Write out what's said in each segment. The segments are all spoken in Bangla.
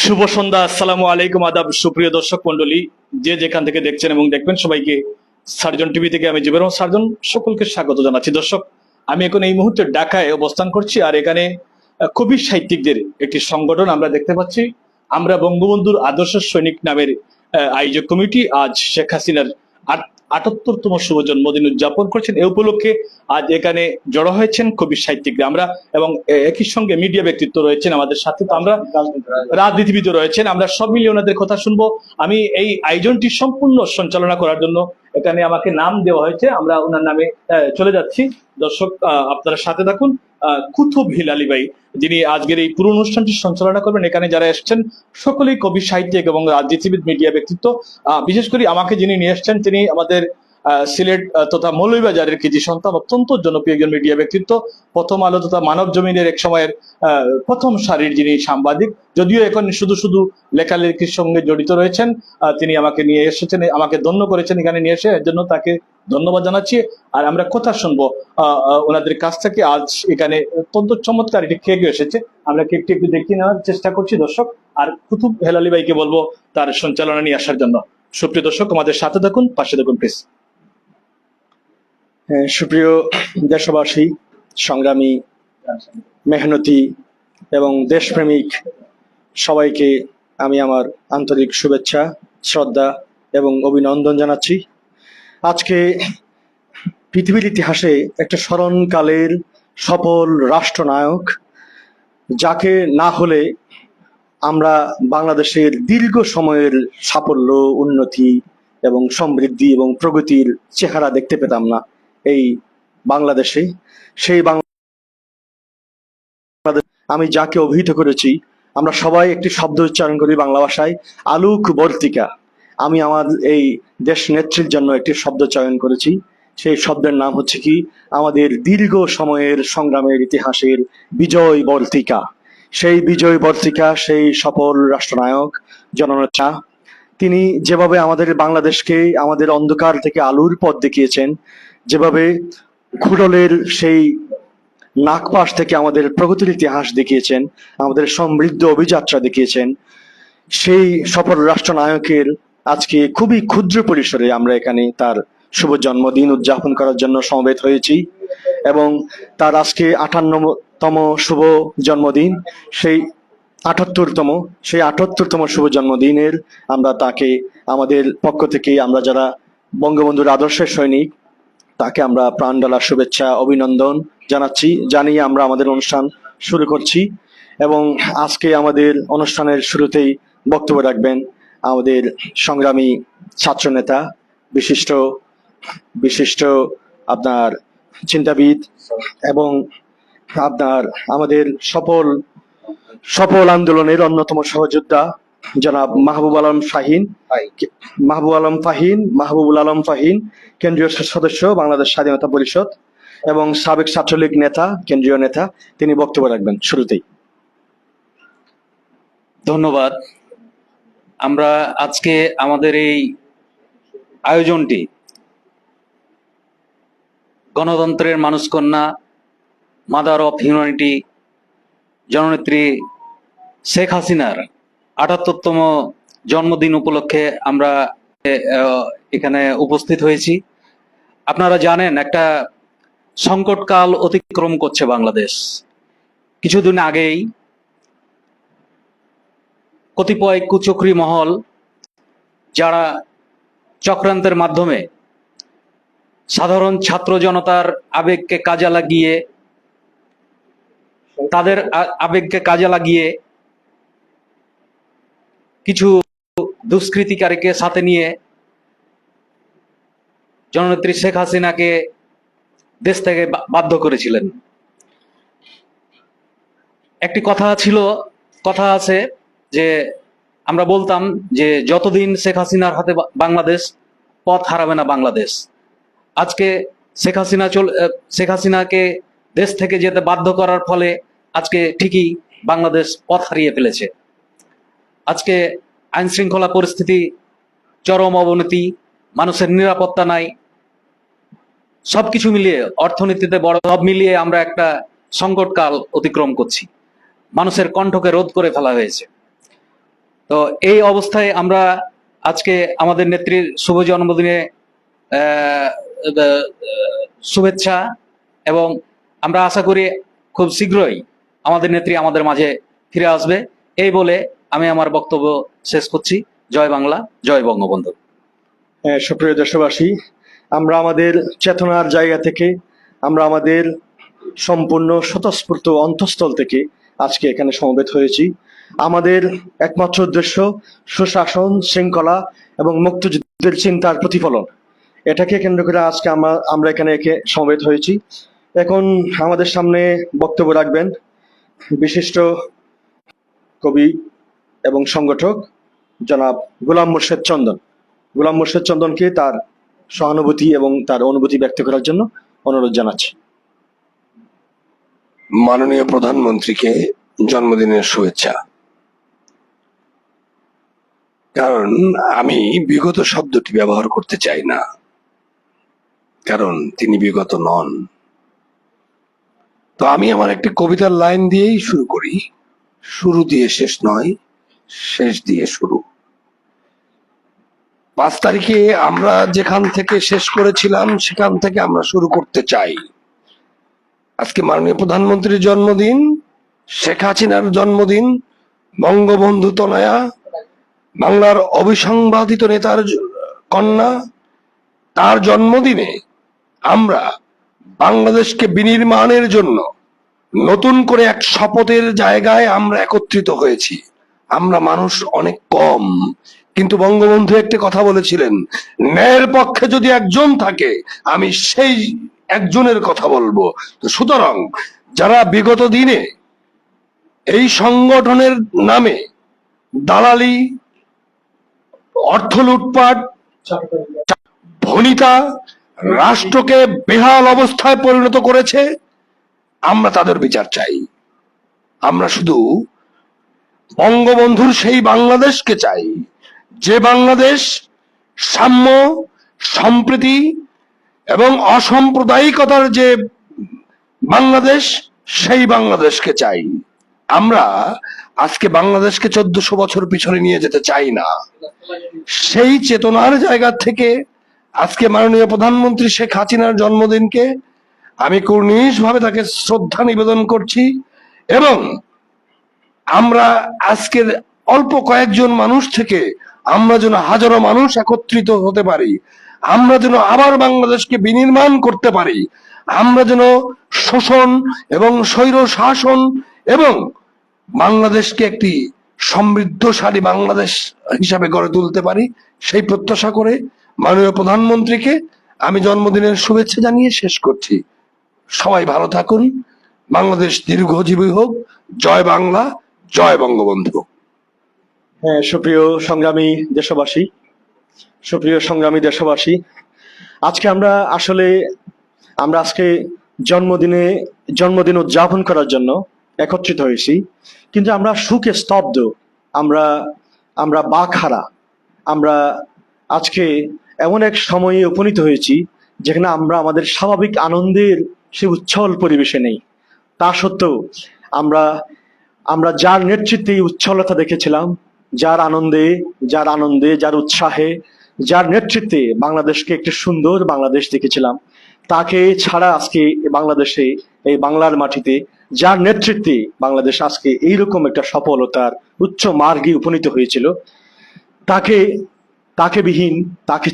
শুভ সন্ধ্যা, আসসালামু আলাইকুম, আদাব। সুপ্রিয় দর্শক মন্ডলী, যে যেখান থেকে দেখছেন এবং দেখবেন, সবাইকে সার্জন টিভি থেকে আমি জিবর রহমান সার্জন সকলকে স্বাগত জানাচ্ছি। দর্শক, আমি এখন এই মুহূর্তে ঢাকায় অবস্থান করছি, আর এখানে কবি সাহিত্যিকদের একটি সংগঠন আমরা দেখতে পাচ্ছি। আমরা বঙ্গবন্ধুর আদর্শ সৈনিক নামের আয়োজক কমিটি আজ শেখ হাসিনার ৭৮তম শুভ জন্মদিন উদযাপন করছেন। এ উপলক্ষে আজ এখানে জড়ো হয়েছেন কবি সাহিত্যিকরা আমরা, এবং একই সঙ্গে মিডিয়া ব্যক্তিত্ব রয়েছেন আমাদের সাথে। তো আমরা রাজনীতিবিদ রয়েছেন, আমরা সব মিলিয়ে ওনাদের কথা শুনবো। আমি এই আয়োজনটি সম্পূর্ণ সঞ্চালনা করার জন্য এখানে আমাকে নাম দেওয়া হয়েছে, আমরা ওনার নামে চলে যাচ্ছি। দর্শক, আপনারা সাথে থাকুন। কুতুব হিলালি ভাই, যিনি আজকের এই পুরো অনুষ্ঠানটি সঞ্চালনা করবেন, এখানে যারা এসছেন সকলেই কবি সাহিত্যিক এবং রাজনীতিবিদ, মিডিয়া ব্যক্তিত্ব। বিশেষ করে আমাকে যিনি নিয়ে এসছেন, তিনি আমাদের সিলেট তথা মৌলভীবাজারের কৃতি সন্তান, অত্যন্ত জনপ্রিয় একজন মিডিয়া ব্যক্তিত্ব। প্রথম আলো তথা মানব জমিনের এক সময়ের প্রথম সারির যিনি সাংবাদিক, যদিও এখন শুধু শুধু লেখালেখির সঙ্গে জড়িত রয়েছেন। তিনি আমাকে নিয়ে এসেছেন, আমাকে ধন্য করেছেন এখানে নিয়ে এসে, এর জন্য তাকে ধন্যবাদ জানাচ্ছি। আর আমরা কথা শুনবো ওনাদের কাছ থেকে। আজ এখানে অত্যন্ত চমৎকার একটি কেক এসেছে, আমরা কেকটি একটু দেখিয়ে নেওয়ার চেষ্টা করছি দর্শক। আর কুতুব হেলালি ভাইকে বলবো তার সঞ্চালনা নিয়ে আসার জন্য। সুপ্রিয় দর্শক, আমাদের সাথে থাকুন, পাশে থাকুন প্লিজ। সুপ্রিয় দেশবাসী, সংগ্রামী, মেহনতি এবং দেশপ্রেমিক সবাইকে আমি আমার আন্তরিক শুভেচ্ছা, শ্রদ্ধা এবং অভিনন্দন জানাচ্ছি। আজকে পৃথিবীর ইতিহাসে একটা স্মরণকালের সফল রাষ্ট্রনায়ক, যাকে না হলে আমরা বাংলাদেশের দীর্ঘ সময়ের সাফল্য, উন্নতি এবং সমৃদ্ধি এবং প্রগতির চেহারা দেখতে পেতাম না এই বাংলাদেশে। সেই বাংলাদেশ আমি যাকে অভিহিত করেছি, আমরা সবাই একটি শব্দ উচ্চারণ করি বাংলা ভাষায়, আলোক বর্তিকা। আমি আমার এই দেশ নেত্রীর জন্য একটি শব্দ চয়ন করেছি। সেই শব্দের নাম হচ্ছে কি, আমাদের দীর্ঘ সময়ের সংগ্রামের ইতিহাসের বিজয় বর্তিকা। সেই বিজয় বর্তিকা, সেই সফল রাষ্ট্রনায়ক জননেতা, তিনি যেভাবে আমাদের বাংলাদেশকে আমাদের অন্ধকার থেকে আলোর পথ দেখিয়েছেন, যেভাবে ঘুরলের সেই নাগপাশ থেকে আমাদের প্রগতির ইতিহাস দেখিয়েছেন, আমাদের সমৃদ্ধ অভিযাত্রা দেখিয়েছেন, সেই সফল রাষ্ট্রনায়কের আজকে খুবই ক্ষুদ্র পরিসরে আমরা এখানে তার শুভ জন্মদিন উদযাপন করার জন্য সমবেত হয়েছি। এবং তার আজকে ৫৮তম শুভ জন্মদিন, সেই ৭৮তম শুভ জন্মদিনের আমরা তাকে আমাদের পক্ষ থেকে, আমরা যারা বঙ্গবন্ধুর আদর্শের সৈনিক, তাকে আমরা প্রাণ ঢালা শুভেচ্ছা, অভিনন্দন জানাচ্ছি। জানিয়ে আমরা আমাদের অনুষ্ঠান শুরু করছি। এবং আজকে আমাদের অনুষ্ঠানের শুরুতেই বক্তব্য রাখবেন আমাদের সংগ্রামী ছাত্রনেতা, বিশিষ্ট বিশিষ্ট আপনার চিন্তাবিদ এবং আপনার আমাদের সফল আন্দোলনের অন্যতম সহযোদ্ধা জনাব মাহবুবুল আলম ফাহিম, কেন্দ্রীয় সদস্য বাংলাদেশ স্বাধীনতা পরিষদ এবং সাবেক ছাত্রলীগ নেতা, কেন্দ্রীয় নেতা, তিনি বক্তব্য রাখবেন শুরুতেই। ধন্যবাদ। আমরা আজকে আমাদের এই আয়োজনটি গণতন্ত্রের মানুষকন্যা, মাদার অফ হিউম্যানিটি, জননেত্রী শেখ হাসিনার ৭৮তম জন্মদিন উপলক্ষে আমরা এখানে উপস্থিত হয়েছি। আপনারা জানেন, একটা সংকটকাল অতিক্রম করছে বাংলাদেশ। কিছুদিন আগেই কতিপয় কুচক্রী মহল, যারা চক্রান্তের মাধ্যমে সাধারণ ছাত্র জনতার আবেগকে কাজে লাগিয়ে, কিছু দুষ্কৃতিকারীকে সাথে নিয়ে জননেত্রী শেখ হাসিনাকে দেশ থেকে বাধ্য করেছিলেন। একটি কথা আছে যে, আমরা বলতাম যে যতদিন শেখ হাসিনার হাতে বাংলাদেশ, পথ হারাবে না বাংলাদেশ। আজকে শেখ হাসিনাকে দেশ থেকে যেতে বাধ্য করার ফলে আজকে ঠিকই বাংলাদেশ পথ হারিয়ে ফেলেছে। আজকে আইন শৃঙ্খলা পরিস্থিতি চরম অবনতি, মানুষের নিরাপত্তা নাই, সবকিছু মিলিয়ে, অর্থনীতিতে সব মিলিয়ে আমরা একটা সংকটকাল অতিক্রম করছি। মানুষের কণ্ঠকে রোধ করে ফেলা হয়েছে। তো এই অবস্থায় আমরা আজকে আমাদের নেত্রীর শুভ জন্মদিনে আহ, আহ, শুভেচ্ছা, এবং আমরা আশা করি খুব শীঘ্রই আমাদের নেত্রী আমাদের মাঝে ফিরে আসবে। এই বলে আমি আমার বক্তব্য শেষ করছি। জয় বাংলা, জয় বঙ্গবন্ধু। সুপ্রিয় দেশবাসী, আমরা আমাদের চেতনার জায়গা থেকে, আমরা আমাদের সম্পূর্ণ স্বতঃস্ফূর্ত অন্তঃস্থল থেকে আজকে এখানে সমবেত হয়েছি। আমাদের একমাত্র উদ্দেশ্য সুশাসন, শৃঙ্খলা এবং মুক্তিযুদ্ধের চিন্তার প্রতিফলন। এটাকে কেন্দ্র করে আজকে আমরা এখানে সমবেত হয়েছি। এখন আমাদের সামনে বক্তব্য রাখবেন বিশিষ্ট কবি এবং সংগঠক জনাব গোলাম মোর্শেদ চন্দন। গোলাম মোর্শেদ চন্দনকে তার সহানুভূতি এবং তার অনুভূতি ব্যক্ত করার জন্য অনুরোধ জানাচ্ছি। মাননীয় প্রধানমন্ত্রীকে জন্মদিনের শুভেচ্ছা। কারণ আমি বিগত শব্দটি ব্যবহার করতে চাই না, কারণ তিনি বিগত নন। তো আমি আমার একটি কবিতার লাইন দিয়েই শুরু করি। শুরু দিয়ে শেষ নয়, শেষ দিয়ে শুরু। 5 তারিখে আমরা যেখান থেকে শেষ করেছিলাম সেখান থেকে আমরা শুরু করতে চাই। আজকে মাননীয় প্রধানমন্ত্রীর জন্মদিন, শেখ হাসিনার জন্মদিন, বঙ্গবন্ধু তনয়া, বাংলার অবিসংবাদিত নেতার কন্যা, তার জন্মদিনে আমরা বাংলাদেশকে বিনির্মাণের জন্য নতুন করে এক শপথের জায়গায় আমরা একত্রিত হয়েছি। আমরা মানুষ অনেক কম, কিন্তু বঙ্গবন্ধু একটি কথা বলেছিলেন, ন্যায়ের পক্ষে যদি একজন থাকে আমি সেই একজনের কথা বলবো। তো সুতরাং যারা বিগত দিনে এই সংগঠনের নামে দালালি, অর্থ লুটপাট, ভনিতা, রাষ্ট্রকে বেহাল অবস্থায় পরিণত করেছে, আমরা তাদের বিচার চাই। আমরা শুধু বঙ্গবন্ধুর সেই বাংলাদেশকে চাই, যে বাংলাদেশ সাম্য, সম্প্রীতি এবং অসাম্প্রদায়িকতার যে বাংলাদেশ, সেই বাংলাদেশকে চাই। আমরা আজকে বাংলাদেশকে 1400 বছর পিছনে নিয়ে যেতে চাই না। সেই চেতনার জায়গা থেকে আজকে মাননীয় প্রধানমন্ত্রী শেখ হাসিনার জন্মদিনকে আমি কুর্নিশ ভাবে তাকে শ্রদ্ধা নিবেদন করছি, এবং আমরা আজকের অল্প কয়েকজন মানুষ থেকে আমরা যেন হাজারো মানুষ একত্রিত হতে পারি, আমরা যেন আবার বাংলাদেশকে বিনির্মাণ করতে পারি, আমরা যেন শোষণ এবং স্বৈর শাসন এবং বাংলাদেশকে একটি সমৃদ্ধশালী বাংলাদেশ হিসাবে গড়ে তুলতে পারি, সেই প্রত্যাশা করে মাননীয় প্রধানমন্ত্রীকে আমি জন্মদিনের শুভেচ্ছা জানিয়ে শেষ করছি। সবাই ভালো থাকুন, বাংলাদেশ দীর্ঘজীবী হোক। জয় বাংলা, জয় বঙ্গবন্ধু। সুপ্রিয় সংগ্রামী দেশবাসী, আজকে আমরা আজকে জন্মদিন উদযাপন করার জন্য একত্রিত হয়েছি, কিন্তু আমরা সুখে স্তব্ধ, আমরা বাকহারা। আমরা আজকে এমন এক সময়ে উপনীত হয়েছি যেখানে আমরা আমাদের স্বাভাবিক আনন্দের সেই উচ্ছল পরিবেশে নেই। তা সত্ত্বেও আমরা যার নেতৃত্বে এই উচ্ছলতা দেখেছিলাম, যার আনন্দে, যার উৎসাহে, যার নেতৃত্বে বাংলাদেশকে একটি সুন্দর বাংলাদেশ দেখেছিলাম, তাকে ছাড়া আজকে বাংলাদেশে, এই বাংলার মাটিতে যার নেতৃত্বে বাংলাদেশ আজকে এইরকম একটা সফলতার উচ্চ মার্গে উপনীত হয়েছিল, তাকে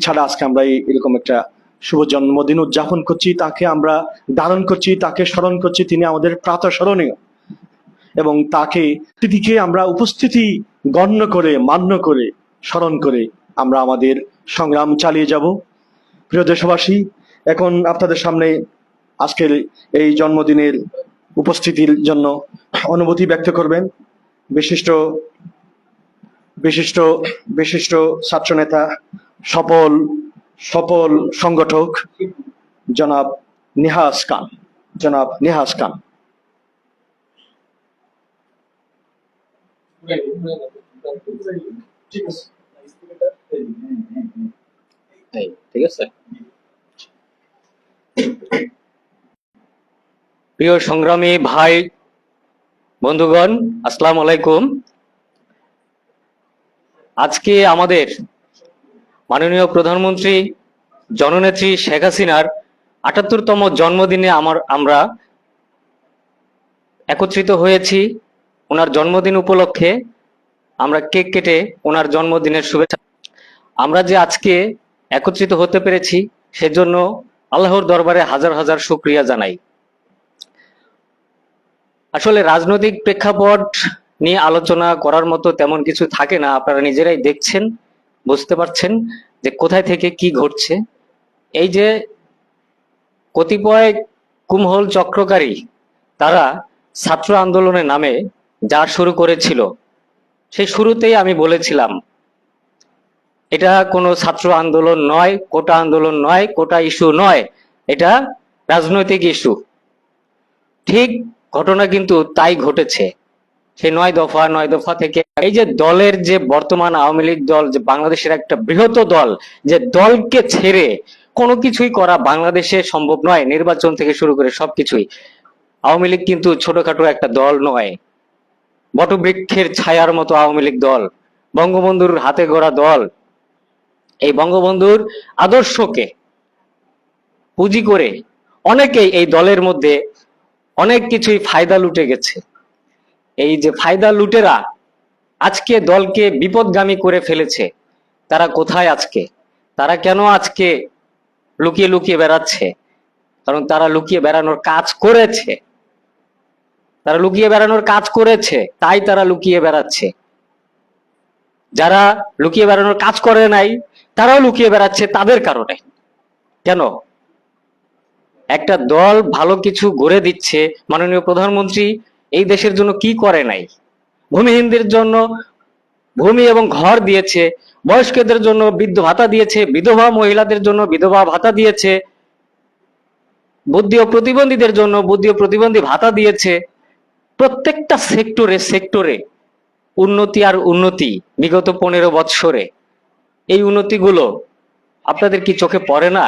ছাড়া আজকে আমরা এরকম একটা শুভ জন্মদিন উদযাপন করছি, তাকে আমরা ধারণ করছি, তাকে স্মরণ করছি। তিনি আমাদের প্রাতঃস্মরণীয়, এবং তিথিকে আমরা উপস্থিতি গণ্য করে, মান্য করে, স্মরণ করে আমরা আমাদের সংগ্রাম চালিয়ে যাব। প্রিয় দেশবাসী, এখন আপনাদের সামনে আজকের এই জন্মদিনের উপস্থিতির জন্য অনুভূতি ব্যক্ত করবেন বিশিষ্ট ছাত্রনেতা, সফল সংগঠক জনাব নিহাজ খান। ঠিক আছে। প্রিয় সংগ্রামী ভাই বন্ধুগণ, আসসালামু আলাইকুম। আজকে আমাদের মাননীয় প্রধানমন্ত্রী জননেত্রী শেখ হাসিনার ৭৮তম জন্মদিনে আমরা একত্রিত হয়েছি। ওনার জন্মদিন উপলক্ষে আমরা কেক কেটে ওনার জন্মদিনের শুভেচ্ছা। আমরা যে আজকে একত্রিত হতে পেরেছি সেজন্য আল্লাহর দরবারে হাজার হাজার শুকরিয়া জানাই। আসলে রাজনৈতিক প্রেক্ষাপট নিয়ে আলোচনা করার মতো তেমন কিছু থাকে না, আপনারা নিজেরাই দেখছেন, বুঝতে পারছেন যে কোথায় থেকে কি ঘটছে। এই যে কতিপয় কুমহল চক্রকারী তারা ছাত্র আন্দোলনের নামে যা শুরু করেছিল, সেই শুরুতেই আমি বলেছিলাম এটা কোনো ছাত্র আন্দোলন নয়, কোটা আন্দোলন নয়, কোটা ইস্যু নয়, এটা রাজনৈতিক ইস্যু। ঠিক ঘটনা কিন্তু তাই ঘটেছে। সেই ৯ দফা থেকে এই যে দলের যে বর্তমান আওয়ামী লীগ দল, যে বাংলাদেশের একটা বৃহৎ দল, যে দলকে ছেড়ে কোনো কিছুই করা বাংলাদেশে সম্ভব নয়, নির্বাচন থেকে শুরু করে সবকিছুই। আওয়ামী লীগ কিন্তু ছোটখাটো একটা দল নয়, বটবৃক্ষের ছায়ার মতো আওয়ামী লীগ দল, বঙ্গবন্ধুর হাতে গড়া দল। এই বঙ্গবন্ধুর আদর্শকে পুঁজি করে অনেকেই এই দলের মধ্যে অনেক কিছুই ফায়দা লুটে গেছে। এই যে ফায়দা লুটেরা আজকে দলকে বিপদগামী করে ফেলেছে, তারা কোথায় আজকে? তারা কেন আজকে লুকিয়ে লুকিয়ে বেড়াচ্ছে? কারণ তারা লুকিয়ে বেড়ানোর কাজ করেছে। তারা লুকিয়ে বেড়ানোর কাজ করেছে, তাই তারা লুকিয়ে বেড়াচ্ছে। যারা লুকিয়ে বেড়ানোর কাজ করে নাই তারাও লুকিয়ে বেড়াচ্ছে তাদের কারণে। কেন? একটা দল ভালো কিছু গড়ে দিচ্ছে, মাননীয় প্রধানমন্ত্রী এই দেশের জন্য কি করে নাই? ভূমিহীনদের জন্য ভূমি এবং ঘর দিয়েছে, বয়স্কদের জন্য বৃদ্ধ ভাতা দিয়েছে, বিধবা মহিলাদের জন্য বিধবা ভাতা দিয়েছে, বুদ্ধি ও প্রতিবন্ধীদের জন্য বুদ্ধি ও প্রতিবন্ধী ভাতা দিয়েছে। প্রত্যেকটা সেক্টরে সেক্টরে উন্নতি আর উন্নতি বিগত 15 বৎসরে। এই উন্নতিগুলো আপনাদের কি চোখে পড়ে না?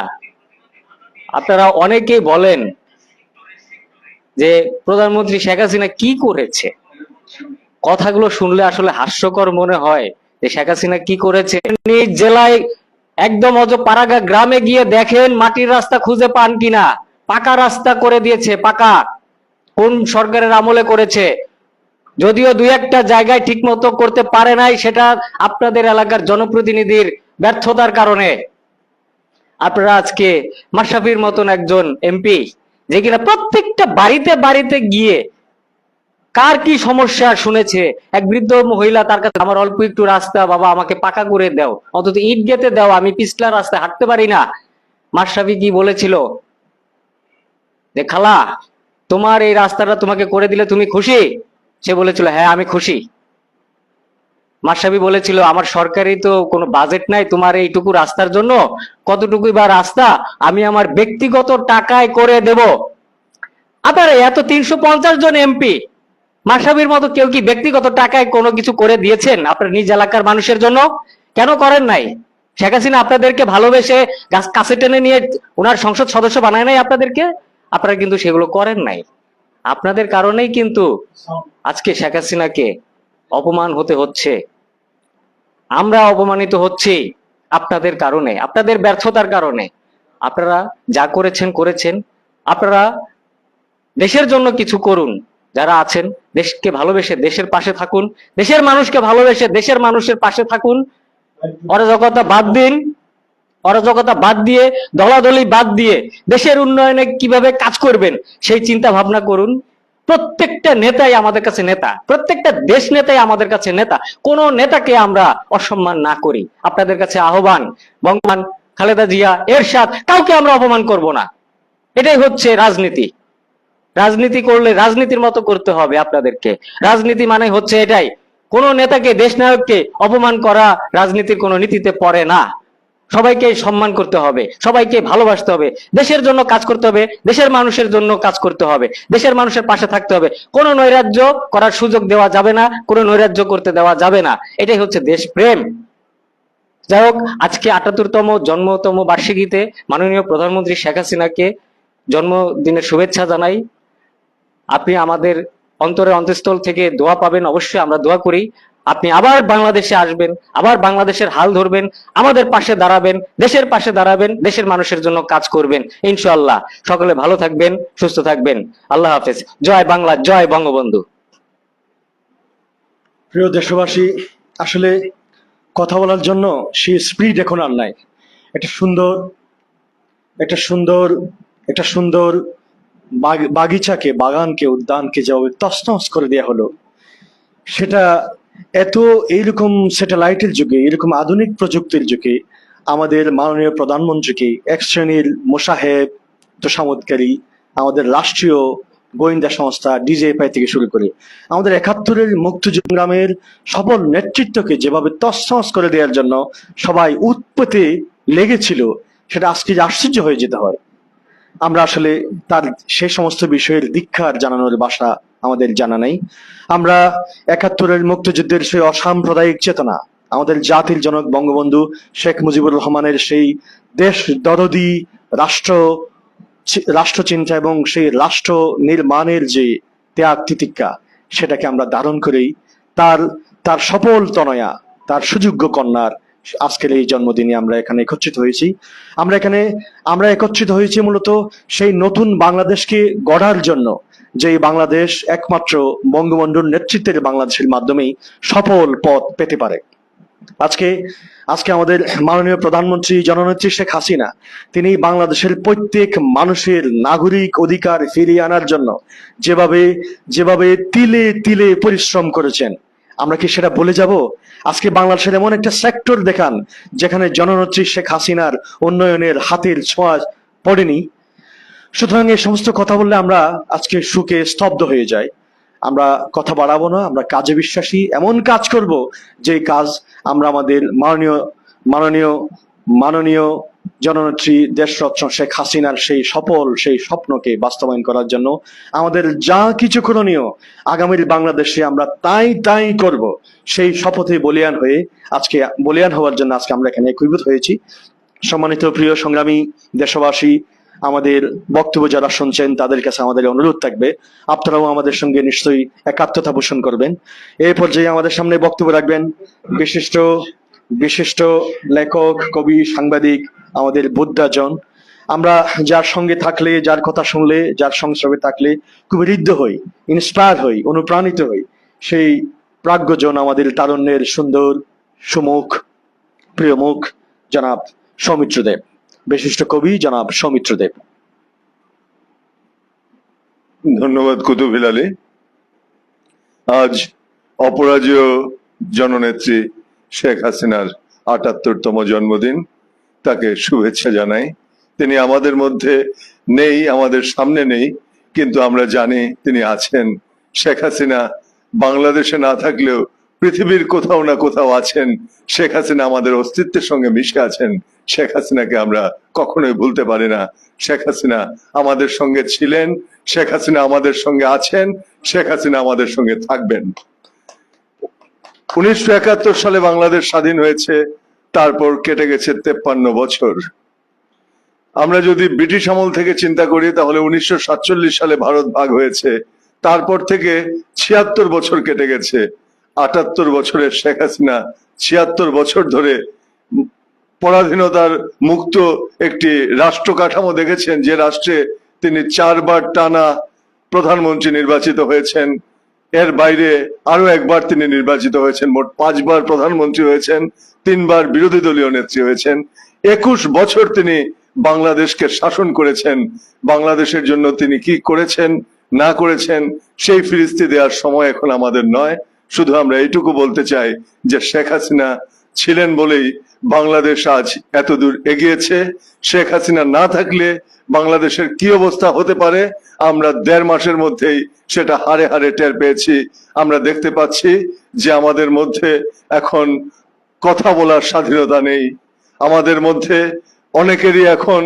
আপনারা অনেকেই বলেন যে প্রধানমন্ত্রী শেখ হাসিনা কি করেছে। কথাগুলো শুনলে আসলে হাস্যকর মনে হয় যে শেখ হাসিনা কি করেছে। নিজ জেলায় একদম পাড়াগা গ্রামে গিয়ে দেখেন মাটির রাস্তা খুঁজে পান কিনা। পাকা রাস্তা করে দিয়েছে, পাকা। কোন সরকারের আমলে করেছে? যদিও দুই একটা জায়গায় ঠিক মতো করতে পারে নাই, সেটা আপনাদের এলাকার জনপ্রতিনিধির ব্যর্থতার কারণে। আপনারা আজকে মাশরাফির মতন একজন এমপি, যে কিনা প্রত্যেকটা বাড়িতে বাড়িতে গিয়ে কার কি সমস্যা শুনেছে। এক বৃদ্ধ মহিলা তার কাছে, আমার অল্প একটু রাস্তা বাবা আমাকে পাকা করে দাও, অন্তত ইট গেতে দাও, আমি পিছলা রাস্তায় হাঁটতে পারি না। মাশরাফি কি বলেছিল? যে খালা, তোমার এই রাস্তাটা তোমাকে করে দিলে তুমি খুশি? সে বলেছিল হ্যাঁ আমি খুশি। মাশরাফি বলেছিল আমার সরকারি তো কোনো বাজেট নাই তোমার এইটুকু রাস্তার জন্য, কতটুকুই বা রাস্তা আমি আমার ব্যক্তিগত টাকায় করে দেব। আপনারা এত 350 জন এমপি, মাশরাফির মতো কেউ কি ব্যক্তিগত টাকায় কোনো কিছু করে দিয়েছেন আপনার নিজ এলাকার মানুষের জন্য? কেন করেন নাই? শেখ হাসিনা আপনাদেরকে ভালোবেসে কাছে টেনে নিয়ে ওনার সংসদ সদস্য বানায় নাই আপনাদেরকে? আপনারা কিন্তু সেগুলো করেন নাই। আপনাদের কারণেই কিন্তু আজকে শেখ হাসিনাকে অপমান হতে হচ্ছে। আমরা অপমানিত হচ্ছি আপনাদের কারণে, আপনাদের ব্যর্থতার কারণে। আপনারা যা করেছেন করেছেন, আপনারা দেশের জন্য কিছু করুন। যারা আছেন দেশকে ভালোবেসে দেশের পাশে থাকুন, দেশের মানুষকে ভালোবেসে দেশের মানুষের পাশে থাকুন। অরাজকতা বাদ দিন, অরাজকতা বাদ দিয়ে, দলাদলি বাদ দিয়ে দেশের উন্নয়নে কিভাবে কাজ করবেন সেই চিন্তা ভাবনা করুন। প্রত্যেকটা নেতাই আমাদের কাছে নেতা, প্রত্যেকটা দেশ নেতাই আমাদের কাছে নেতা। কোন নেতাকে আমরা অসম্মান না করি। আপনাদের কাছে আহ্বান, বঙ্গবন্ধু খালেদা জিয়া, এরশাদ, কাউকে আমরা অপমান করব না। এটাই হচ্ছে রাজনীতি। রাজনীতি করলে রাজনীতির মতো করতে হবে আপনাদেরকে। রাজনীতি মানে হচ্ছে এটাই, কোন নেতাকে, দেশ নায়ককে অপমান করা রাজনীতির কোন নীতিতে পড়ে না। সবাইকে সম্মান করতে হবে, সবাইকে ভালোবাসতে হবে, দেশের জন্য কাজ করতে হবে, দেশের মানুষের জন্য কাজ করতে হবে, দেশের মানুষের পাশে থাকতে হবে। কোনো নৈরাজ্য করার সুযোগ দেওয়া যাবে না, কোনো নৈরাজ্য করতে দেওয়া যাবে না। এটাই হচ্ছে দেশপ্রেম। যাই হোক, আজকে ৭৮তম জন্মতম বার্ষিকীতে মাননীয় প্রধানমন্ত্রী শেখ হাসিনাকে জন্মদিনের শুভেচ্ছা জানাই। আপনি আমাদের অন্তরের অন্তঃস্থল থেকে দোয়া পাবেন, অবশ্যই আমরা দোয়া করি। আপনি আবার বাংলাদেশে আসবেন, আবার বাংলাদেশের হাল ধরবেন, আমাদের পাশে দাঁড়াবেন, দেশের পাশে দাঁড়াবেন, দেশের মানুষের জন্য কাজ করবেন ইনশাআল্লাহ। সকলে ভালো থাকবেন, সুস্থ থাকবেন। আল্লাহ হাফেজ। জয় বাংলা, জয় বঙ্গবন্ধু। প্রিয় দেশবাসী, আসলে কথা বলার জন্য সেই স্পিড এখন আর নাই। একটা সুন্দর একটা সুন্দর একটা সুন্দর বাগিচাকে, বাগানকে, উদ্যানকে যেভাবে তছনছ করে দেওয়া হলো, সেটা এত এইরকম স্যাটেলাইটের যুগে, এরকম আধুনিক প্রযুক্তির যুগে আমাদের মাননীয় প্রধানমন্ত্রীকে এক শ্রেণীর মোসাহেব, তোষামোদকারী, আমাদের রাষ্ট্রীয় গোয়েন্দা সংস্থা ডিজিএফআই থেকে শুরু করে আমাদের ৭১-এর মুক্তিযুদ্ধের সফল নেতৃত্বকে যেভাবে তছনছ করে দেওয়ার জন্য সবাই উৎপেতে লেগেছিল, সেটা আজকে যে আশ্চর্য হয়ে যেতে হয়। আমরা আসলে তার সেই সমস্ত বিষয়ের দীক্ষার জানানোর ভাষা আমাদের জানা নাই। আমরা ৭১-এর মুক্তিযুদ্ধের সেই অসাম্প্রদায়িক চেতনা, আমাদের জাতির জনক বঙ্গবন্ধু শেখ মুজিবুর রহমানের সেই দেশ দরদি রাষ্ট্রচিন্তা এবং সেই রাষ্ট্র নির্মাণের যে ত্যাগ তিতিক্ষা, সেটাকে আমরা ধারণ করেই তার তার সফল তনয়া, তার সুযোগ্য কন্যার আজকের এই জন্মদিনে আমরা এখানে একত্রিত হয়েছি। আমরা একত্রিত হয়েছি মূলত সেই নতুন বাংলাদেশকে গড়ার জন্য, যে বাংলাদেশ একমাত্র বঙ্গবন্ধুর নেতৃত্বের বাংলাদেশের মাধ্যমেই সফল পথ পেতে পারে। আজকে আমাদের মাননীয় প্রধানমন্ত্রী জননেত্রী শেখ হাসিনা, তিনি বাংলাদেশের প্রত্যেক মানুষের নাগরিক অধিকার ফিরিয়ে আনার জন্য যেভাবে তিলে তিলে পরিশ্রম করেছেন, আমরা কি সেটা বলে যাব? আজকে বাংলাদেশের এমন একটা সেক্টর দেখান যেখানে জননেত্রী শেখ হাসিনার উন্নয়নের হাতের ছোঁয়া পড়েনি। সুতরাং এই সমস্ত কথা বললে আমরা আজকে সুখে স্তব্ধ হয়ে যাই। আমরা কথা বাড়াবো না, আমরা কাজে বিশ্বাসী। এমন কাজ করব যে কাজ আমরা আমাদের মাননীয় মাননীয় জননেত্রী দেশরত্ন শেখ হাসিনার সেই স্বপ্নকে বাস্তবায়ন করার জন্য আমাদের যা কিছু করণীয় আগামীর বাংলাদেশে আমরা তাই করব। সেই শপথে বলিয়ান হওয়ার জন্য আজকে আমরা এখানে একীভূত হয়েছি। সম্মানিত প্রিয় সংগ্রামী দেশবাসী, আমাদের বক্তব্য যারা শুনছেন তাদের কাছে আমাদের অনুরোধ থাকবে, আপনারাও আমাদের সঙ্গে নিশ্চয়ই একাত্মতা পোষণ করবেন। এই পর্যায়ে আমাদের সামনে বক্তব্য রাখবেন বিশিষ্ট লেখক, কবি, সাংবাদিক, আমাদের বুদ্ধাজন। আমরা যার সঙ্গে থাকলে, যার কথা শুনলে, যার সংস্রবে থাকলে খুব হৃদ্য হই, ইন্সপায়ার হই, অনুপ্রাণিত হই, সেই প্রাজ্ঞজন, আমাদের তারুণ্যের সুন্দর সুমুখ, প্রিয় মুখ, জনাব সৌমিত্র দেব, বিশিষ্ট কবি জনাব সৌমিত্র দেব। ধন্যবাদ কুতুব আলী। আজ অপরাজেয় জননেত্রী শেখ হাসিনার ৭৮তম জন্মদিন, তাকে শুভেচ্ছা জানাই। তিনি আমাদের মধ্যে নেই, আমাদের সামনে নেই, কিন্তু আমরা জানি তিনি আছেন। শেখ হাসিনা বাংলাদেশে না থাকলেও পৃথিবীর কোথাও না কোথাও আছেন। শেখ হাসিনা আমাদের অস্তিত্বের সঙ্গে মিশে আছেন। শেখ হাসিনাকে আমরা কখনোই ভুলতে পারি না। শেখ হাসিনা আমাদের সঙ্গে ছিলেন, শেখ হাসিনা আমাদের সঙ্গে আছেন, শেখ হাসিনা আমাদের সঙ্গে থাকবেন। ১৯৭১ সালে বাংলাদেশ স্বাধীন হয়েছে, তারপর কেটে গেছে 53 বছর। আমরা যদি ব্রিটিশ আমল থেকে চিন্তা করি তাহলে 1947 সালে ভারত ভাগ হয়েছে, তারপর থেকে ৭৬ বছর কেটে গেছে। ৭৮ বছরের শেখ হাসিনা ৭৬ বছর ধরে পরাধীনতার মুক্ত একটি রাষ্ট্র কাঠামো দেখেছেন, যে রাষ্ট্রে তিনি 4 বার টানা প্রধানমন্ত্রী নির্বাচিত হয়েছেন। এর বাইরে আরো একবার তিনি নির্বাচিত হয়েছেন। মোট 5 বার প্রধানমন্ত্রী হয়েছেন, 3 বার বিরোধী দলীয় নেত্রী হয়েছেন। 21 বছর তিনি বাংলাদেশকে শাসন করেছেন। বাংলাদেশের জন্য তিনি কি করেছেন না করেছেন সেই ফিরিস্তি দেওয়ার সময় এখন আমাদের নয়। শুধু আমরা এইটুকু বলতে চাই যে শেখ হাসিনা ছিলেন বলেই বাংলাদেশ আজ এতদূর এগিয়েছে। শেখ হাসিনা না থাকলে বাংলাদেশের কি অবস্থা হতে পারে আমরা 1.5 মাসের মধ্যেই সেটা হারে হারে টের পেয়েছি। আমরা দেখতে পাচ্ছি যে আমাদের মধ্যে এখন কথা বলার স্বাধীনতা নেই। আমাদের মধ্যে অনেকেরই এখন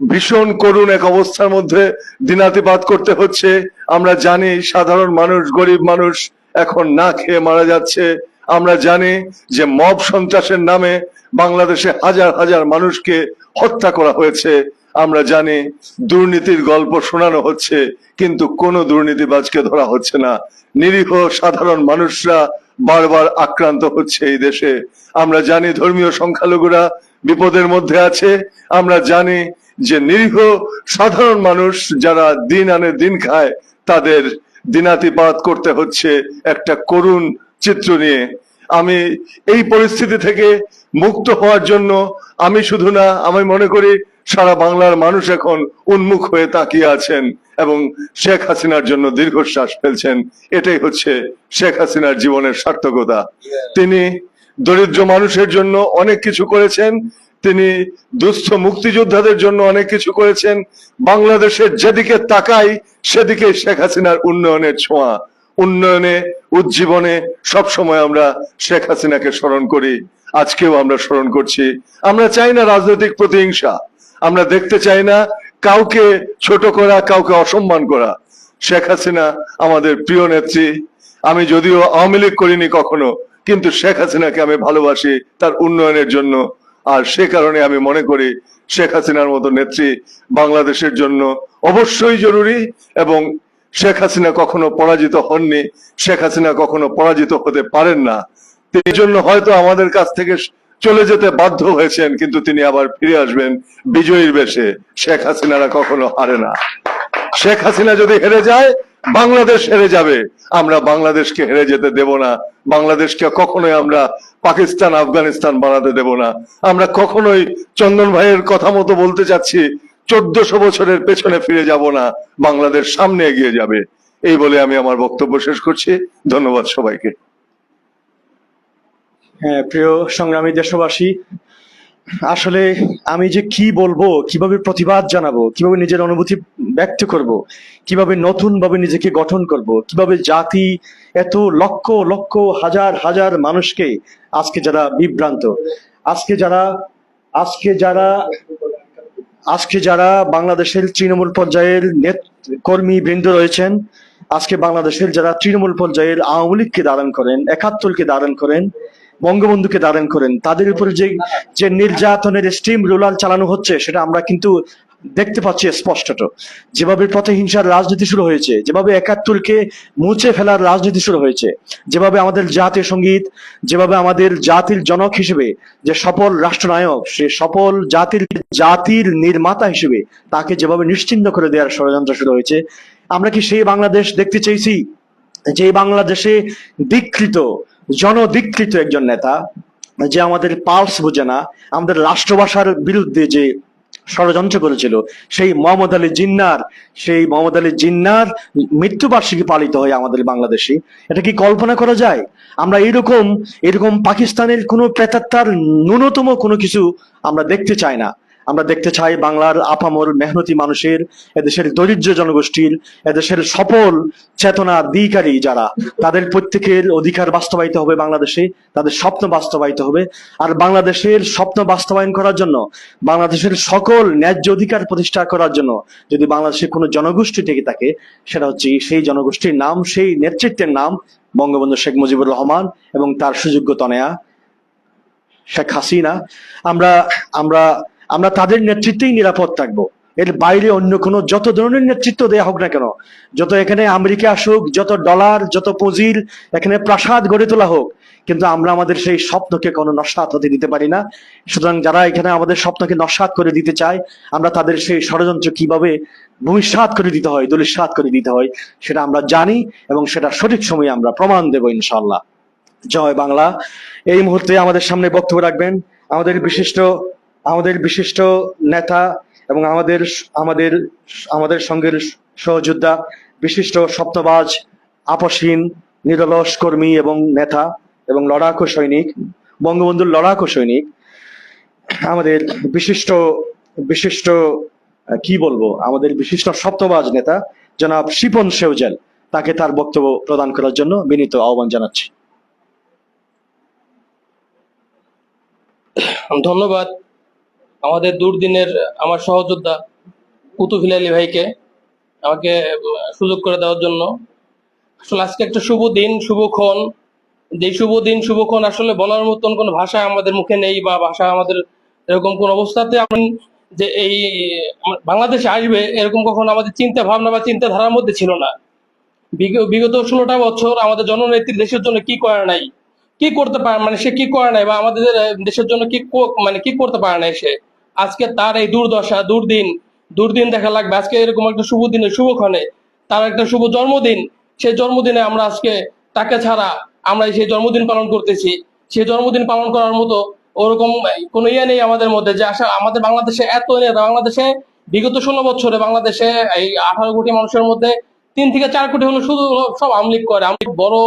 ভীষণ করুণ এক অবস্থার মধ্যে দিনাতিপাত করতে হচ্ছে। আমরা জানি সাধারণ মানুষ, গরিব মানুষ এখন না খেয়ে মারা যাচ্ছে। আমরা জানি যে মব সন্ত্রাসের নামে বাংলাদেশে হাজার হাজার মানুষকে হত্যা করা হয়েছে। আমরা জানি দুর্নীতির গল্প শোনানো হচ্ছে, কিন্তু কোনো দুর্নীতিবাজকে ধরা হচ্ছে না। নিরীহ সাধারণ মানুষরা বারবার আক্রান্ত হচ্ছে এই দেশে। আমরা জানি ধর্মীয় সংখ্যালঘুরা বিপদের মধ্যে আছে। আমরা জানি যে নিরীহ সাধারণ মানুষ যারা দিন আনে দিন খায়, তাদের দিনাতিপাত করতে হচ্ছে একটা করুণ চিত্র নিয়ে। আমি এই পরিস্থিতি থেকে মুক্ত হওয়ার জন্য আমি শুধু না, আমি মনে করি সারা বাংলার মানুষ এখন উন্মুখ হয়ে তাকিয়ে আছেন এবং শেখ হাসিনার জন্য দীর্ঘশ্বাস ফেলছেন। এটাই হচ্ছে শেখ হাসিনার জীবনের সার্থকতা। তিনি দরিদ্র মানুষের জন্য অনেক কিছু করেছেন, তিনি দুস্থ মুক্তিযোদ্ধাদের জন্য অনেক কিছু করেছেন। বাংলাদেশের যেদিকে তাকাই সেদিকে শেখ হাসিনার উন্নয়নের ছোঁয়া। উন্নয়নে, উজ্জীবনে সবসময় আমরা শেখ হাসিনাকে স্মরণ করি, আজকেও আমরা স্মরণ করছি। আমরা চাই না রাজনৈতিক প্রতিহিংসা, আমরা দেখতে চাই না কাউকে ছোট করা, কাউকে অসম্মান করা। শেখ হাসিনা আমাদের প্রিয় নেত্রী। আমি যদিও আওয়ামী লীগ করিনি কখনো, কিন্তু শেখ হাসিনাকে আমি ভালোবাসি তার উন্নয়নের জন্য। আর সে কারণে আমি মনে করি শেখ হাসিনার মতো নেত্রী বাংলাদেশের জন্য অবশ্যই জরুরি। এবং শেখ হাসিনা কখনো পরাজিত হননি, শেখ হাসিনা কখনো পরাজিত হতে পারেন না। তিনি জন্য হয়তো আমাদের কাছ থেকে চলে যেতে বাধ্য হয়েছেন, কিন্তু তিনি আবার ফিরে আসবেন বিজয়ীর বেশে। শেখ হাসিনারা কখনো হারে না। শেখ হাসিনা যদি হেরে যায়, বাংলাদেশ হেরে যাবে। আমরা বাংলাদেশকে হেরে যেতে দেব না। বাংলাদেশকে কখনোই আমরা পাকিস্তান, আফগানিস্তান বানাতে দেব না। আমরা কখনোই চন্দন ভাইয়ের কথা মতো বলতে চাচ্ছি 1400 বছরের পেছনে ফিরে যাব না। বাংলাদেশ সামনে এগিয়ে যাবে। এই বলে আমি আমার বক্তব্য শেষ করছি। ধন্যবাদ সবাইকে। হ্যাঁ, প্রিয় সংগ্রামী দেশবাসী, আসলে আমি যে কি বলবো, কিভাবে প্রতিবাদ জানাবো, কিভাবে নিজের অনুভূতি ব্যক্ত করব, কিভাবে নতুন ভাবে নিজেকে গঠন করব, কিভাবে জাতি এত লক্ষ লক্ষ হাজার হাজার মানুষকে আজকে যারা বিভ্রান্ত, আজকে যারা আজকে যারা আজকে যারা বাংলাদেশের তৃণমূল পর্যায়ের কর্মী বৃন্দ রয়েছেন, আজকে বাংলাদেশের যারা তৃণমূল পর্যায়ের আওয়ামী লীগকে ধারণ করেন, ৭১কে ধারণ করেন, বঙ্গবন্ধুকে ধারণ করেন, তাদের উপরে যে যে নির্যাতনের স্টিম রোলার চালানো হচ্ছে, সেটা আমরা কিন্তু দেখতে পাচ্ছি স্পষ্টত। যেভাবে প্রতিহিংসার রাজনীতি শুরু হয়েছে, যেভাবে ৭১কে মুছে ফেলার রাজনীতি শুরু হয়েছে, যেভাবে আমাদের জাতীয় সঙ্গীত, যেভাবে আমাদের জাতির জনক হিসেবে যে সফল রাষ্ট্রনায়ক, সে সফল জাতির নির্মাতা হিসেবে তাকে যেভাবে নিশ্চিহ্ন করে দেওয়ার ষড়যন্ত্র শুরু হয়েছে, আমরা কি সেই বাংলাদেশ দেখতে চেয়েছি যে বাংলাদেশে ধিক্কৃত, জনধিকৃত একজন নেতা, যে আমাদের পালস বোঝে না, আমাদের রাষ্ট্রভাষার বিরুদ্ধে যে ষড়যন্ত্র করেছিল, সেই মোহাম্মদ আলী জিন্নার মৃত্যুবার্ষিকী পালিত হয় আমাদের বাংলাদেশে। এটা কি কল্পনা করা যায়? আমরা এরকম পাকিস্তানের কোনো প্রেতাত্মার ন্যূনতম কোনো কিছু আমরা দেখতে চাই না। আমরা দেখতে চাই বাংলার আপামর মেহনতি মানুষের, এদেশের দরিদ্র জনগোষ্ঠীর, এদেশের সফল চেতনা অধিকারী যারা, তাদের প্রত্যেকের অধিকার বাস্তবায়িত হবে বাংলাদেশে, তাদের স্বপ্ন বাস্তবায়িত হবে। আর বাংলাদেশের স্বপ্ন বাস্তবায়ন করার জন্য, বাংলাদেশের সকল ন্যায্য অধিকার প্রতিষ্ঠা করার জন্য যদি বাংলাদেশের কোনো জনগোষ্ঠী থেকে থাকে, সেটা হচ্ছে সেই জনগোষ্ঠীর নাম, সেই নেতৃত্বের নাম বঙ্গবন্ধু শেখ মুজিবুর রহমান এবং তার সুযোগ্য তনয়া শেখ হাসিনা। আমরা আমরা আমরা তাদের নেতৃত্বেই নিরাপদ থাকবো। এর বাইরে অন্য কোনো যত ধরনের নেতৃত্ব দেয়া হোক না কেন, যত এখানে আমেরিকা আসুক, যত ডলার, যত পুঁজির এখানে প্রাসাদ গড়ে তোলা হোক, কিন্তু আমরা আমাদের সেই স্বপ্নকে কোনো নস্যাৎ হতে দিতে পারি না। সুতরাং যারা এখানে আমাদের স্বপ্নকে নস্যাৎ করে দিতে চায়, আমরা তাদের সেই ষড়যন্ত্র কিভাবে ভূমিসাৎ করে দিতে হয়, ধূলিসাৎ করে দিতে হয়, সেটা আমরা জানি এবং সেটা সঠিক সময়ে আমরা প্রমাণ দেবো ইনশাআল্লাহ। জয় বাংলা। এই মুহূর্তে আমাদের সামনে বক্তব্য রাখবেন আমাদের বিশিষ্ট নেতা এবং আমাদের সঙ্গের সহযোদ্ধা, বিশিষ্ট স্বপ্নবাজ, আপসহীন, নিরলস কর্মী এবং নেতা এবং লড়াকু সৈনিক, বঙ্গবন্ধুর লড়াকু সৈনিক, আমাদের বিশিষ্ট কি বলবো, আমাদের বিশিষ্ট স্বপ্নবাজ নেতা জনাব শিপন সেউজেল, তাকে তার বক্তব্য প্রদান করার জন্য বিনীত আহ্বান জানাচ্ছি। ধন্যবাদ আমাদের দুর্দিনের আমার সহযোদ্ধা কুতুব হিলালি ভাইকে আমাকে সুযোগ করে দেওয়ার জন্য। আসলে আজকে একটা শুভ দিন, শুভক্ষণ। যে শুভ দিন, শুভক্ষণ আসলে বলার মতন কোনো ভাষা আমাদের মুখে নেই, বা ভাষা আমাদের এরকম কোন অবস্থাতে আমি যে এই বাংলাদেশে আসবে এরকম কখনো আমাদের চিন্তা ভাবনা বা চিন্তাধারার মধ্যে ছিল না। বিগত 16টা বছর আমাদের জননেত্রী দেশের জন্য কি করে নাই, কি করতে পারে, মানে সে কি করে নাই বা আমাদের দেশের জন্য মানে কি করতে পারে নাই সে। আজকে তার এই দুর্দশা, দুর্দিন দেখা লাগবে। আজকে এরকম একটা শুভ দিনে, শুভক্ষণে তার একটা শুভ জন্মদিন, সেই জন্মদিনে আমরা আজকে তাকে ছাড়া আমরা সেই জন্মদিন পালন করতেছি। সেই জন্মদিন পালন করার মতো ওরকম কোনো ইয়ে নেই আমাদের মধ্যে যে আসা আমাদের বাংলাদেশে এত নেতা। বাংলাদেশে বিগত 16 বছরে বাংলাদেশে এই 18 কোটি মানুষের মধ্যে 3 থেকে 4 কোটি হলো শুধু সব আওয়ামী লীগ করে। আওয়ামী লীগ বড়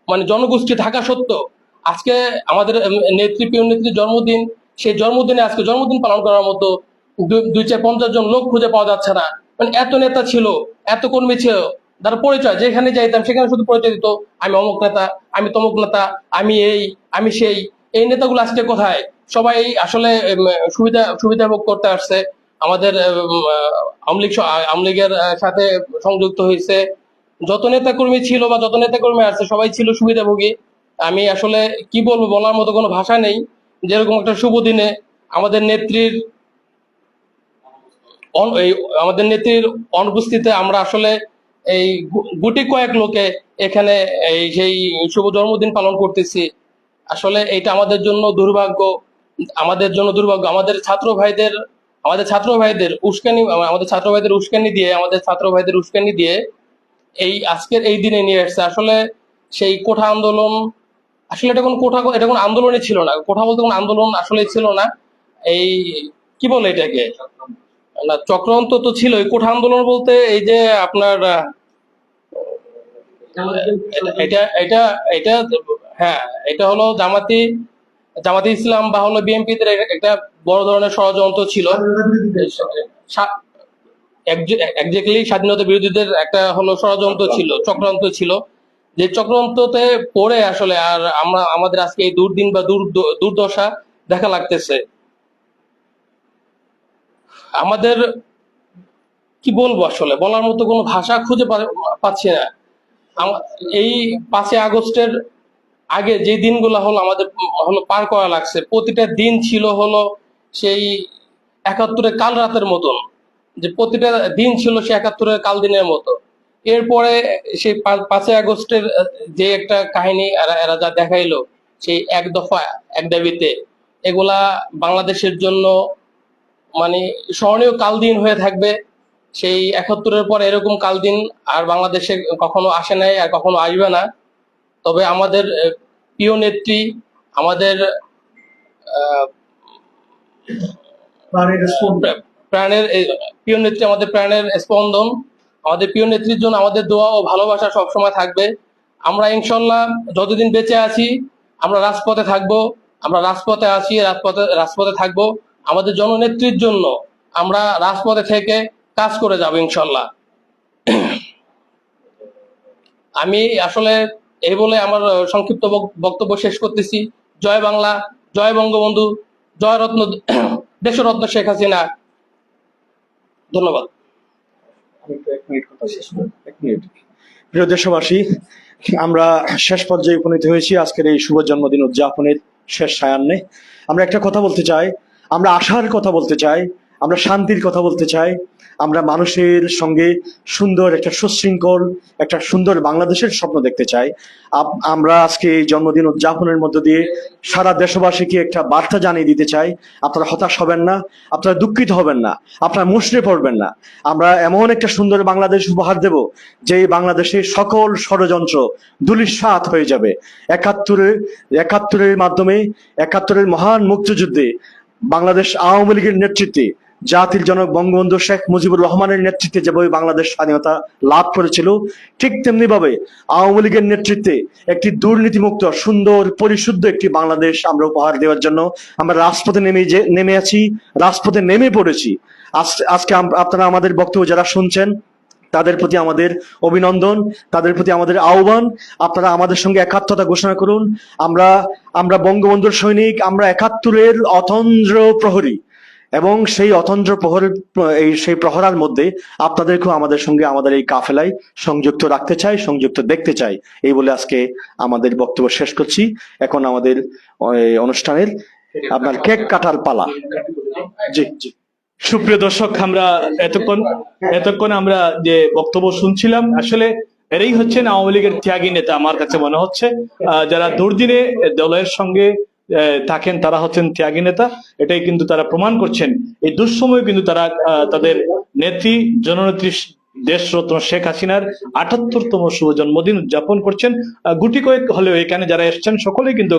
মানে জনগোষ্ঠী থাকা সত্ত্বেও আজকে আমাদের প্রিয় নেত্রীর জন্মদিন, সেই জন্মদিনে আজকে জন্মদিন পালন করার মতো 250 জন লোক খুঁজে পাওয়া যাচ্ছে না। মানে এত নেতা ছিল, এত কর্মী ছিল, তার পরিচয় যেখানে যাইতাম সেখানে শুধু পরিচয় দিত, আমি অমুক নেতা, আমি তমুক নেতা, আমি এই, আমি সেই। এই নেতাগুলো আজকে কোথায়? সবাই আসলে সুবিধা ভোগ করতে আসছে, আমাদের আওয়ামী লীগের সাথে সংযুক্ত হয়েছে। যত নেতা কর্মী ছিল বা যত নেতা কর্মী আসছে সবাই ছিল সুবিধাভোগী। আমি আসলে কি বলবো, বলার মতো কোনো ভাষা নেই। যেরকম একটা শুভ দিনে আমাদের নেত্রীর আমাদের নেত্রীর অনুপস্থিতিতে আমরা আসলে এই গুটি কয়েক লোকে এখানে এই সেই শুভ জন্মদিন পালন করতেছি। আসলে এটা আমাদের জন্য দুর্ভাগ্য, আমাদের জন্য দুর্ভাগ্য। আমাদের ছাত্র ভাইদের উস্কানি দিয়ে এই আজকের এই দিনে নিয়ে আসছে। আসলে সেই কোঠা আন্দোলন, আসলে এটা কোনো আন্দোলনই ছিল না। কোঠা বলতে কোনো আন্দোলন আসলে ছিল না। এই কি বলে এটাকে, না চক্রান্ত তো ছিল। কোঠা আন্দোলন বলতে এই যে আপনার এটা এটা এটা হ্যাঁ, এটা হলো জামাতি ইসলাম বা হলো বিএনপিদের একটা বড় ধরনের ষড়যন্ত্র ছিল। একজাক্টলি স্বাধীনতা বিরোধীদের একটা হলো ষড়যন্ত্র ছিল, চক্রান্ত ছিল। যে চক্রান্ততে পড়ে আসলে আর আমাদের আজকে এই দুর্দিন বা দুর্দশা দেখা লাগতেছে। আমাদের কি বলবো, আসলে বলার মতো কোনো ভাষা খুঁজে পাচ্ছি না। এই 5ই আগস্টের আগে যে দিনগুলো হলো আমাদের হলো পার করা লাগছে, প্রতিটা দিন ছিল হলো সেই 71-এর কাল রাতের মতন। যে প্রতিটা দিন ছিল সে 71-এর কাল দিনের মতো। এরপরে সেই 5ই আগস্টের যে একটা কাহিনী এরা যা দেখাইলো, সেই এক দফা এক দাবিতে, এগুলা বাংলাদেশের জন্য মানে স্মরণীয় কাল দিন হয়ে থাকবে। সেই 71-এর পর এরকম কাল দিন আর বাংলাদেশে কখনো আসে নাই, আর কখনো আসবে না। তবে আমাদের প্রিয় নেত্রী, আমাদের প্রিয় নেত্রী, আমাদের প্রাণের স্পন্দন, আমাদের প্রিয় নেত্রীর জন্য আমাদের দোয়া ও ভালোবাসা সবসময় থাকবে। আমরা ইনশাল্লাহ যতদিন বেঁচে আছি আমরা রাজপথে থাকবো, আমরা রাজপথে আছি, রাজপথে থাকবো। আমাদের জননেত্রীর জন্য আমরা রাজপথে থেকে কাজ করে যাব ইনশাল্লাহ। আমি আসলে এই বলে আমার সংক্ষিপ্ত বক্তব্য শেষ করতেছি। জয় বাংলা, জয় বঙ্গবন্ধু, জয় দেশরত্ন শেখ হাসিনা। ধন্যবাদ। প্রিয় দেশবাসী, আমরা শেষ পর্যায়ে উপনীত হয়েছি আজকের এই শুভ জন্মদিন উদযাপনের শেষ সায়ান্নে। আমরা একটা কথা বলতে চাই, আমরা আশার কথা বলতে চাই, আমরা শান্তির কথা বলতে চাই, আমরা মানুষের সঙ্গে সুন্দর একটা সুশৃঙ্খল একটা সুন্দর বাংলাদেশের স্বপ্ন দেখতে চাই। আমরা আজকে এই জন্মদিন উদযাপনের মধ্য দিয়ে সারা দেশবাসীকে একটা বার্তা জানিয়ে দিতে চাই, আপনারা হতাশ হবেন না, আপনারা দুঃখিত হবেন না, আপনারা মুষড়ে পড়বেন না। আমরা এমন একটা সুন্দর বাংলাদেশ উপহার দেব যে বাংলাদেশের সকল ষড়যন্ত্র ধূলিসাৎ হয়ে যাবে। একাত্তরের মাধ্যমে 71-এর মহান মুক্তিযুদ্ধে বাংলাদেশ আওয়ামী লীগের নেতৃত্বে জাতির জনক বঙ্গবন্ধু শেখ মুজিবুর রহমানের নেতৃত্বে যেভাবে বাংলাদেশ স্বাধীনতা লাভ করেছিল, ঠিক তেমনি ভাবে আওয়ামী লীগের নেতৃত্বে একটি দুর্নীতিমুক্ত সুন্দর পরিশুদ্ধ একটি বাংলাদেশ আমরা উপহার দেওয়ার জন্য আমরা রাজপথে নেমে আছি, রাজপথে নেমে পড়েছি। আজকে আপনারা আমাদের বক্তব্য যারা শুনছেন তাদের প্রতি আমাদের অভিনন্দন, তাদের প্রতি আমাদের আহ্বান, আপনারা আমাদের সঙ্গে একাত্মতা ঘোষণা করুন। আমরা বঙ্গবন্ধুর সৈনিক, আমরা 71-এর অতন্দ্র প্রহরী, এবং সেই অতন্দ্র সেই প্রহরার মধ্যে আপনাদেরকেও আমাদের সঙ্গে আমাদের এই কাফেলায় সংযুক্ত রাখতে চাই, সংযুক্ত দেখতে চাই। এই বলে আজকে আমাদের বক্তব্য শেষ করছি। এখন আমাদের অনুষ্ঠানের আপনার কেক কাটার পালা। জি জি। সুপ্রিয় দর্শক, আমরা এতক্ষণ আমরা যে বক্তব্য শুনছিলাম, আসলে এরাই হচ্ছেন আওয়ামী লীগের ত্যাগী নেতা। আমার কাছে মনে হচ্ছে যারা দুর্দিনে দলের সঙ্গে থাকেন তারা হচ্ছেন ত্যাগী নেতা। এটাই কিন্তু তারা প্রমাণ করছেন। এই দুঃসময়ে কিন্তু তারা তাদের নেত্রী জননেত্রী দেশরত্ন শেখ হাসিনার ৭৮তম শুভ জন্মদিন উদযাপন করছেন। গুটি কয়েক হলেও এখানে যারা এসছেন সকলেই কিন্তু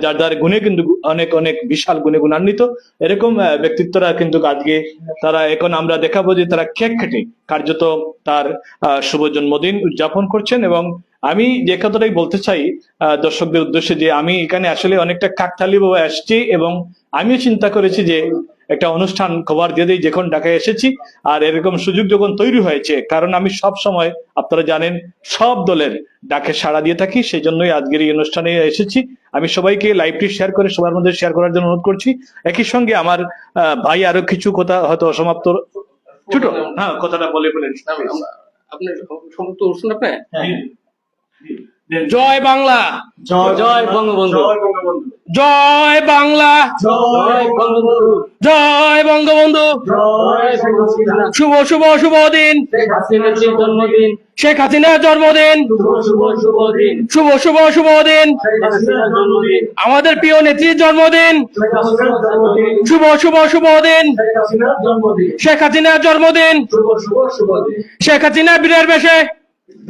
যার যার গুণে কিন্তু অনেক অনেক বিশাল গুণে গুণান্বিত। এরকম ব্যক্তিত্বরা কিন্তু আজকে তারা এখন আমরা দেখাবো যে তারা কেক কেটে কার্যত তার শুভ জন্মদিন উদযাপন করছেন। এবং আমি যে কথাটাই বলতে চাই দর্শকদের উদ্দেশ্যে, যে আমি এখানে আসলে অনেকটা কাকতালীয় ভাবে আসছি এবং আমিও চিন্তা করেছি যে একটা অনুষ্ঠান খবর দিয়ে দিই যখন ঢাকায় এসেছি। আর এরকম সুযোগ যখন তৈরি হয়েছে, কারণ আমি সব সময় আপনারা জানেন সব দলের ডাকে সাড়া দিয়ে থাকি, সেই জন্যই আজকের এই অনুষ্ঠানে এসেছি। আমি সবাইকে লাইভটি শেয়ার করে সবার মধ্যে শেয়ার করার জন্য অনুরোধ করছি। একই সঙ্গে আমার ভাই আরো কিছু কথা হয়তো অসমাপ্ত ছোট কথাটা বলে বলেন। আপনি সমস্ত অনুষ্ঠান আপনি জয় বাংলা, জয় বঙ্গবন্ধু, জয় বাংলা, জয় বঙ্গবন্ধু, জয় বঙ্গবন্ধু। শুভ শুভ শুভ দিন শেখ হাসিনার জন্মদিন, শেখ হাসিনার জন্মদিন, শুভ শুভ দিন শুভ শুভ শুভ দিন শেখ হাসিনার জন্মদিন, আমাদের প্রিয় নেত্রীর জন্মদিন, শেখ হাসিনার জন্মদিন, শুভ শুভ শুভ দিন শেখ হাসিনার জন্মদিন, শেখ হাসিনার জন্মদিন, শুভ শুভ শুভ দিন। শেখ হাসিনা বীরের বেশে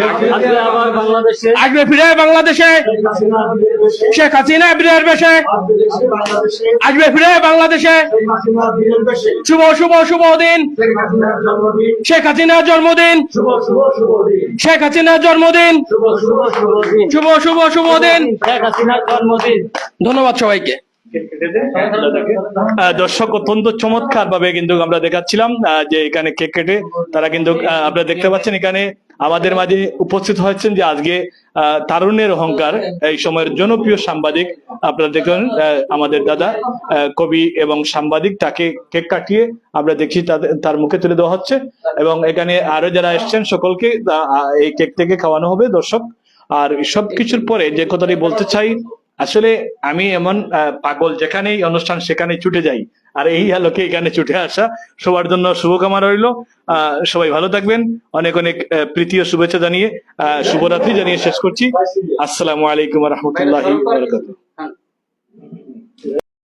আজকে আবার বাংলাদেশে আসবে ফিরে বাংলাদেশে, শেখ হাসিনা বীরের বেশে, শেখ হাসিনা বীরের বেশে বাংলাদেশে বাংলাদেশে আসবে ফিরে বাংলাদেশে, শেখ হাসিনা বীরের বেশে, শুভ শুভ শুভ দিন শেখ হাসিনার জন্মদিন, শেখ হাসিনার জন্মদিন, শুভ শুভ শুভ দিন, শেখ হাসিনার জন্মদিন, শুভ শুভ শুভ দিন, শুভ শুভ শুভ দিন। শেখ হাসিনার জন্মদিন। ধন্যবাদ সবাইকে। দর্শক অত্যন্ত চমৎকার ভাবে কিন্তু আমরা দেখাচ্ছিলাম যে এখানে কেক কেটে তারা কিন্তু আপনারা দেখতে পাচ্ছেন এখানে আমাদের মাঝে উপস্থিত হয়েছেন যে আজকে তারুণ্যের অহংকার এই সময়ের জনপ্রিয় সাংবাদিক আপনারা দেখলেন আমাদের দাদা কবি এবং সাংবাদিক, তাকে কেক কাটিয়ে আমরা দেখি তার মুখে তুলে দেওয়া হচ্ছে এবং এখানে আরো যারা এসছেন সকলকে এই কেক থেকে খাওয়ানো হবে দর্শক। আর সবকিছুর পরে যে কথাটি বলতে চাই, আসলে আমি এমন পাগল যেখানেই অনুষ্ঠান সেখানে ছুটে যাই, আর এই আলোকে এখানে ছুটে আসা সবার জন্য শুভকামনা রইল। সবাই ভালো থাকবেন, অনেক অনেক প্রীতি ও শুভেচ্ছা জানিয়ে শুভরাত্রি জানিয়ে শেষ করছি। আসসালামু আলাইকুম রহমতুল্লাহি ওয়া বারাকাতুহু।